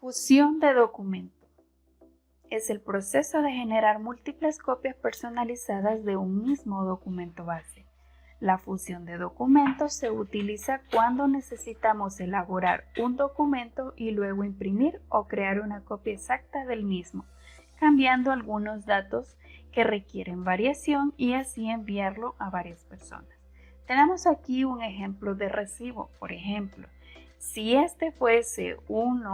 Fusión de documento. Es el proceso de generar múltiples copias personalizadas de un mismo documento base. La fusión de documentos se utiliza cuando necesitamos elaborar un documento y luego imprimir o crear una copia exacta del mismo, cambiando algunos datos que requieren variación y así enviarlo a varias personas. Tenemos aquí un ejemplo de recibo. Por ejemplo, si este fuese un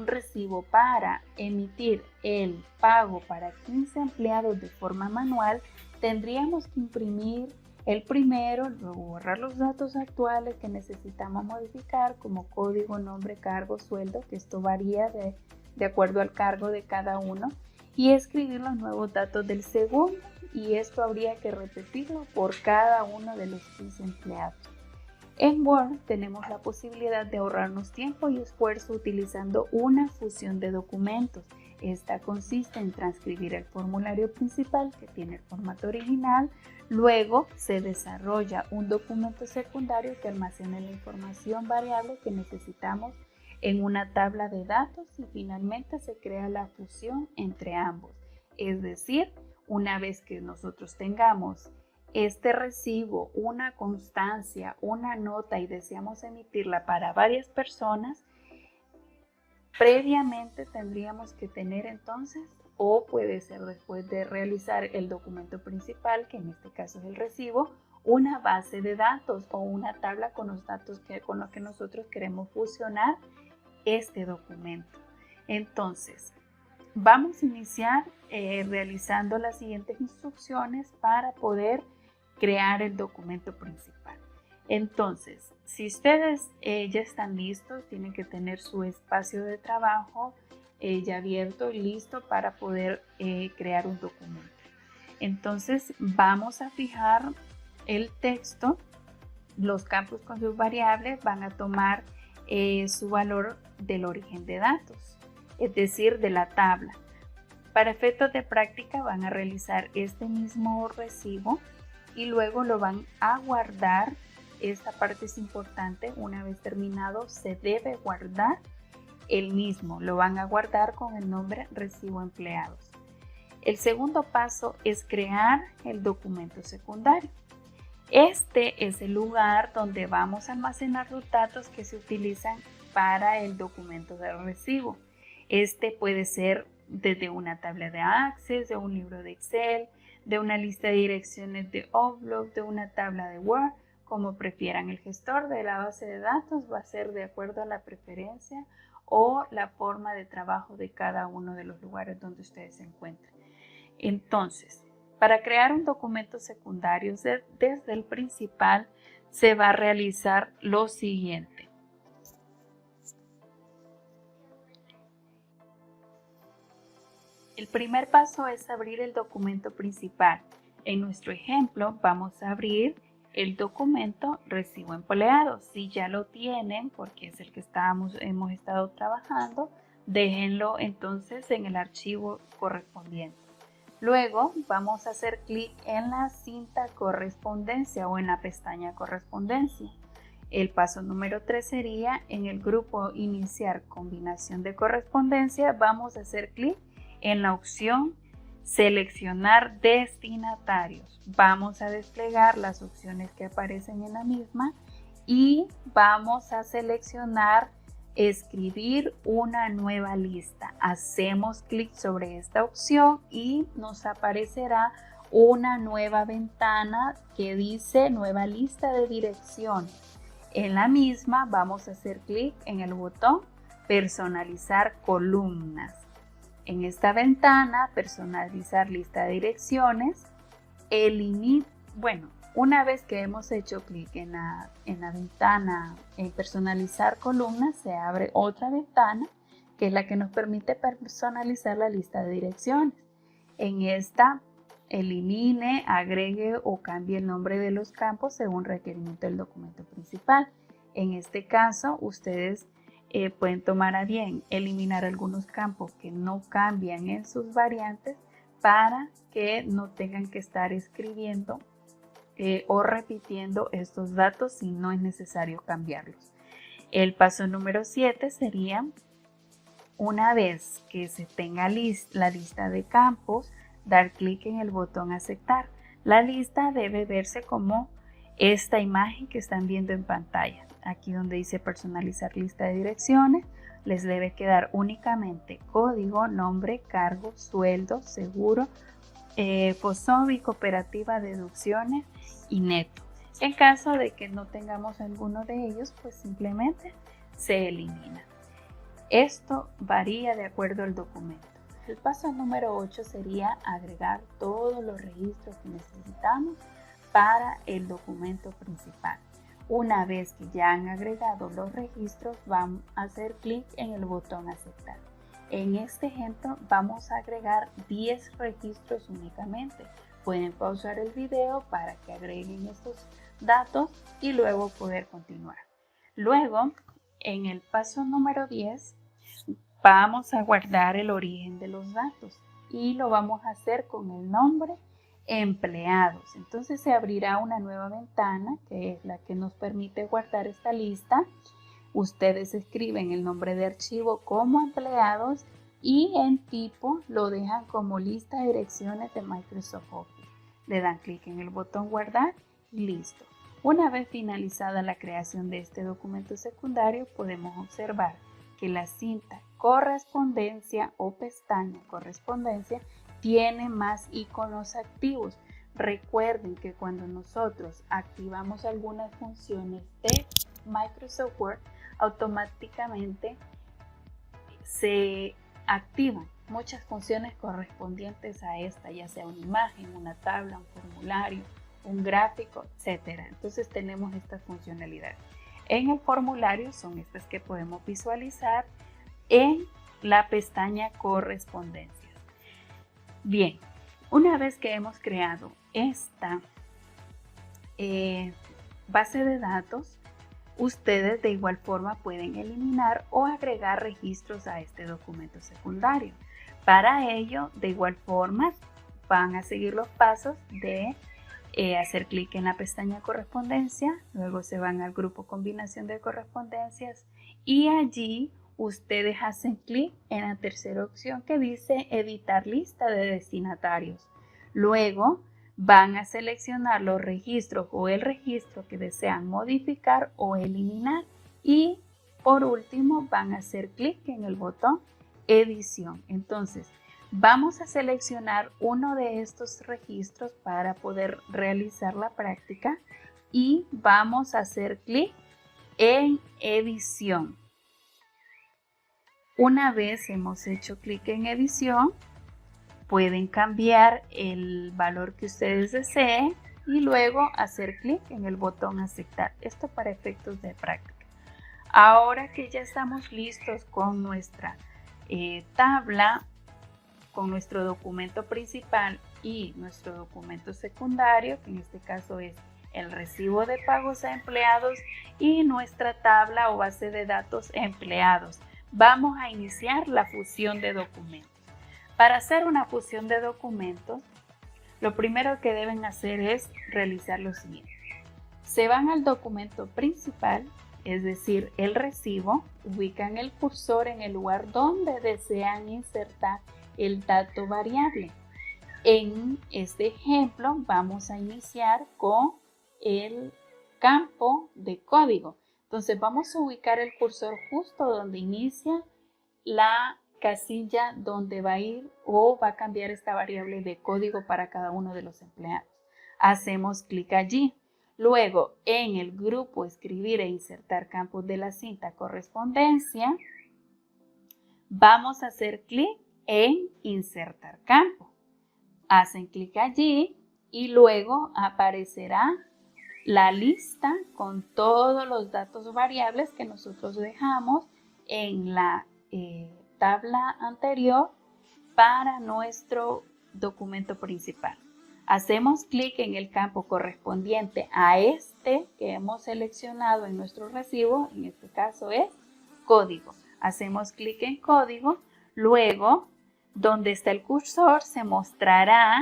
recibo para emitir el pago para 15 empleados de forma manual, tendríamos que imprimir el primero, luego borrar los datos actuales que necesitamos modificar como código, nombre, cargo, sueldo, que esto varía de acuerdo al cargo de cada uno, y escribir los nuevos datos del segundo, y esto habría que repetirlo por cada uno de los 15 empleados. En Word tenemos la posibilidad de ahorrarnos tiempo y esfuerzo utilizando una fusión de documentos. Esta consiste en transcribir el formulario principal que tiene el formato original, luego se desarrolla un documento secundario que almacena la información variable que necesitamos en una tabla de datos y finalmente se crea la fusión entre ambos. Es decir, una vez que nosotros tengamos este recibo, una constancia, una nota y deseamos emitirla para varias personas, previamente tendríamos que tener entonces, o puede ser después de realizar el documento principal, que en este caso es el recibo, una base de datos o una tabla con los datos con los que nosotros queremos fusionar este documento. Entonces, vamos a iniciar realizando las siguientes instrucciones para poder crear el documento principal. Entonces, si ustedes ya están listos, tienen que tener su espacio de trabajo ya abierto y listo para poder crear un documento. Entonces, vamos a fijar el texto, los campos con sus variables van a tomar su valor del origen de datos, es decir, de la tabla. Para efectos de práctica van a realizar este mismo recibo y luego lo van a guardar. Esta parte es importante, una vez terminado se debe guardar el mismo, lo van a guardar con el nombre recibo empleados. El segundo paso es crear el documento secundario. Este es el lugar donde vamos a almacenar los datos que se utilizan para el documento de recibo. Este puede ser desde una tabla de Access, de un libro de Excel, de una lista de direcciones de Outlook, de una tabla de Word, como prefieran. El gestor de la base de datos va a ser de acuerdo a la preferencia o la forma de trabajo de cada uno de los lugares donde ustedes se encuentren. Entonces, para crear un documento secundario desde el principal se va a realizar lo siguiente. El primer paso es abrir el documento principal. En nuestro ejemplo vamos a abrir el documento recibo empleado. Si ya lo tienen, porque es el que hemos estado trabajando, déjenlo entonces en el archivo correspondiente. Luego vamos a hacer clic en la cinta correspondencia o en la pestaña correspondencia. El paso número 3 sería en el grupo iniciar combinación de correspondencia, vamos a hacer clic en la opción seleccionar destinatarios. Vamos a desplegar las opciones que aparecen en la misma y vamos a seleccionar escribir una nueva lista. Hacemos clic sobre esta opción y nos aparecerá una nueva ventana que dice nueva lista de dirección. En la misma vamos a hacer clic en el botón personalizar columnas. En esta ventana, personalizar lista de direcciones, una vez que hemos hecho clic en la ventana en personalizar columnas, se abre otra ventana que es la que nos permite personalizar la lista de direcciones. En esta, elimine, agregue o cambie el nombre de los campos según requerimiento del documento principal. En este caso, ustedes pueden tomar a bien eliminar algunos campos que no cambian en sus variantes para que no tengan que estar escribiendo o repitiendo estos datos si no es necesario cambiarlos. El paso número 7 sería una vez que se tenga la lista de campos, dar clic en el botón aceptar. La lista debe verse como esta imagen que están viendo en pantalla. Aquí donde dice personalizar lista de direcciones, les debe quedar únicamente código, nombre, cargo, sueldo, seguro, FOSOBI, cooperativa, deducciones y neto. En caso de que no tengamos alguno de ellos, pues simplemente se elimina. Esto varía de acuerdo al documento. El paso número 8 sería agregar todos los registros que necesitamos para el documento principal. Una vez que ya han agregado los registros, vamos a hacer clic en el botón aceptar. En este ejemplo vamos a agregar 10 registros únicamente. Pueden pausar el video para que agreguen estos datos y luego poder continuar. Luego, en el paso número 10, vamos a guardar el origen de los datos y lo vamos a hacer con el nombre empleados. Entonces se abrirá una nueva ventana que es la que nos permite guardar esta lista. Ustedes escriben el nombre de archivo como empleados y en tipo lo dejan como lista de direcciones de Microsoft Office. Le dan clic en el botón guardar y listo. Una vez finalizada la creación de este documento secundario, podemos observar que la cinta correspondencia o pestaña correspondencia tiene más iconos activos. Recuerden que cuando nosotros activamos algunas funciones de Microsoft Word, automáticamente se activan muchas funciones correspondientes a esta, ya sea una imagen, una tabla, un formulario, un gráfico, etc. Entonces tenemos estas funcionalidades. En el formulario son estas que podemos visualizar en la pestaña correspondencias. Bien, una vez que hemos creado esta base de datos, ustedes de igual forma pueden eliminar o agregar registros a este documento secundario. Para ello, de igual forma, van a seguir los pasos de hacer clic en la pestaña correspondencia, luego se van al grupo combinación de correspondencias y allí ustedes hacen clic en la tercera opción que dice editar lista de destinatarios. Luego van a seleccionar los registros o el registro que desean modificar o eliminar y por último van a hacer clic en el botón edición. Entonces vamos a seleccionar uno de estos registros para poder realizar la práctica y vamos a hacer clic en edición. Una vez hemos hecho clic en edición, pueden cambiar el valor que ustedes deseen y luego hacer clic en el botón aceptar. Esto para efectos de práctica. Ahora que ya estamos listos con nuestra tabla, con nuestro documento principal y nuestro documento secundario, que en este caso es el recibo de pagos a empleados y nuestra tabla o base de datos empleados. Vamos a iniciar la fusión de documentos. Para hacer una fusión de documentos, lo primero que deben hacer es realizar lo siguiente. Se van al documento principal, es decir, el recibo, ubican el cursor en el lugar donde desean insertar el dato variable. En este ejemplo vamos a iniciar con el campo de código. Entonces vamos a ubicar el cursor justo donde inicia la casilla donde va a ir o va a cambiar esta variable de código para cada uno de los empleados. Hacemos clic allí. Luego en el grupo escribir e insertar campos de la cinta correspondencia, vamos a hacer clic en insertar campo. Hacen clic allí y luego aparecerá la lista con todos los datos variables que nosotros dejamos en la tabla anterior para nuestro documento principal. Hacemos clic en el campo correspondiente a este que hemos seleccionado en nuestro recibo, en este caso es código. Hacemos clic en código, luego donde está el cursor se mostrará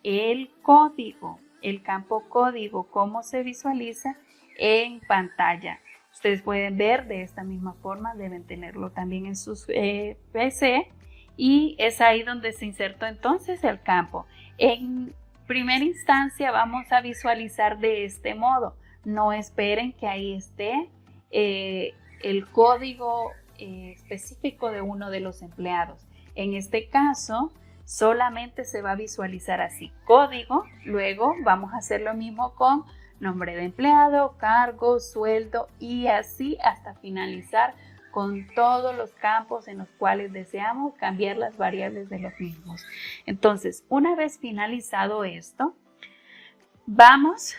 el código, el campo código, cómo se visualiza en pantalla. Ustedes pueden ver de esta misma forma, deben tenerlo también en sus PC, y es ahí donde se insertó entonces el campo. En primera instancia vamos a visualizar de este modo. No esperen que ahí esté el código específico de uno de los empleados. En este caso solamente se va a visualizar así, código. Luego vamos a hacer lo mismo con nombre de empleado, cargo, sueldo, y así hasta finalizar con todos los campos en los cuales deseamos cambiar las variables de los mismos. Entonces, una vez finalizado esto, vamos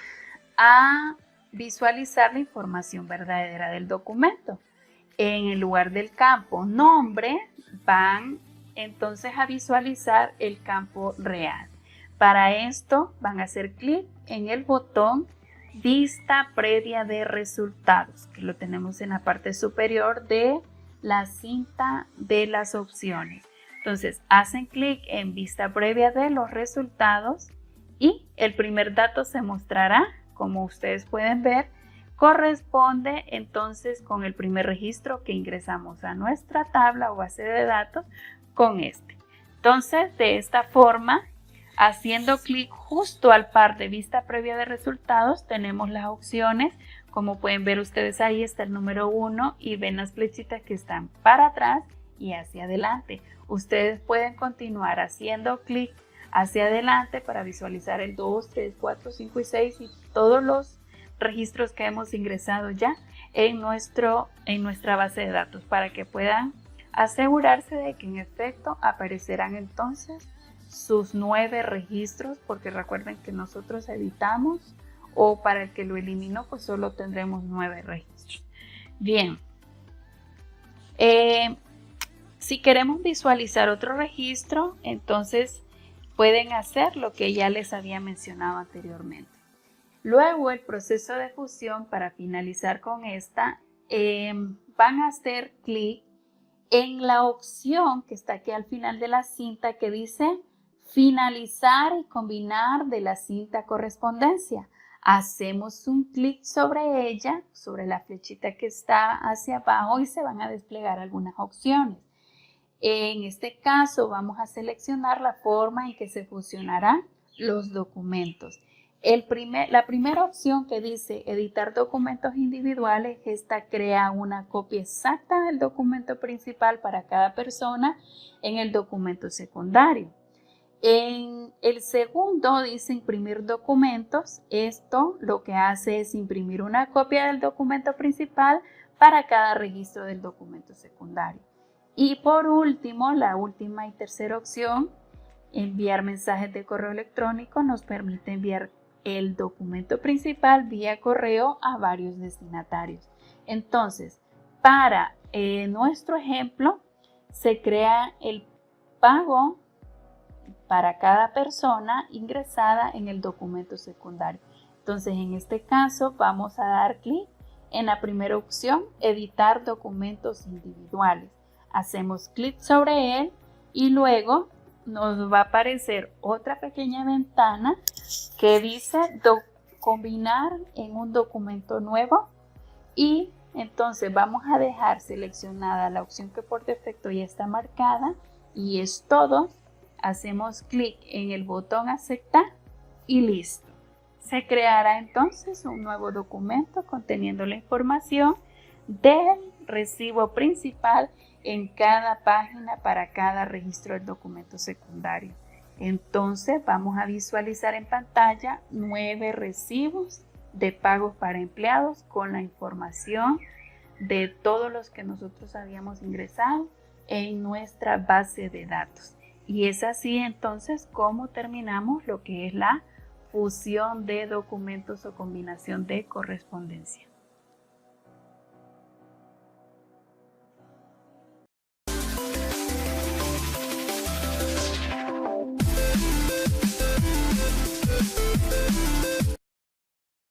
a visualizar la información verdadera del documento. En el lugar del campo nombre van entonces a visualizar el campo real. Para esto van a hacer clic en el botón Vista previa de resultados, que lo tenemos en la parte superior de la cinta de las opciones. Entonces hacen clic en Vista previa de los resultados y el primer dato se mostrará, como ustedes pueden ver, corresponde entonces con el primer registro que ingresamos a nuestra tabla o base de datos con este. Entonces, de esta forma, haciendo clic justo al par de vista previa de resultados, tenemos las opciones. Como pueden ver ustedes, ahí está el número 1 y ven las flechitas que están para atrás y hacia adelante. Ustedes pueden continuar haciendo clic hacia adelante para visualizar el 2, 3, 4, 5 y 6 y todos los registros que hemos ingresado ya en nuestra base de datos, para que puedan asegurarse de que en efecto aparecerán entonces sus 9 registros, porque recuerden que nosotros editamos, o para el que lo eliminó pues solo tendremos 9 registros. Bien, si queremos visualizar otro registro, entonces pueden hacer lo que ya les había mencionado anteriormente. Luego el proceso de fusión, para finalizar con esta, van a hacer clic en la opción que está aquí al final de la cinta que dice finalizar y combinar de la cinta correspondencia. Hacemos un clic sobre ella, sobre la flechita que está hacia abajo, y se van a desplegar algunas opciones. En este caso vamos a seleccionar la forma en que se fusionarán los documentos. La primera opción que dice editar documentos individuales, esta crea una copia exacta del documento principal para cada persona en el documento secundario. En el segundo dice imprimir documentos. Esto lo que hace es imprimir una copia del documento principal para cada registro del documento secundario. Y por último, la última y tercera opción, enviar mensajes de correo electrónico, nos permite enviar el documento principal vía correo a varios destinatarios. Entonces, para nuestro ejemplo, se crea el pago para cada persona ingresada en el documento secundario. Entonces, en este caso, vamos a dar clic en la primera opción, editar documentos individuales. Hacemos clic sobre él y luego nos va a aparecer otra pequeña ventana que dice combinar en un documento nuevo, y entonces vamos a dejar seleccionada la opción que por defecto ya está marcada y es todo. Hacemos clic en el botón aceptar y listo. Se creará entonces un nuevo documento conteniendo la información del recibo principal en cada página para cada registro del documento secundario. Entonces vamos a visualizar en pantalla 9 recibos de pagos para empleados con la información de todos los que nosotros habíamos ingresado en nuestra base de datos. Y es así entonces como terminamos lo que es la fusión de documentos o combinación de correspondencia.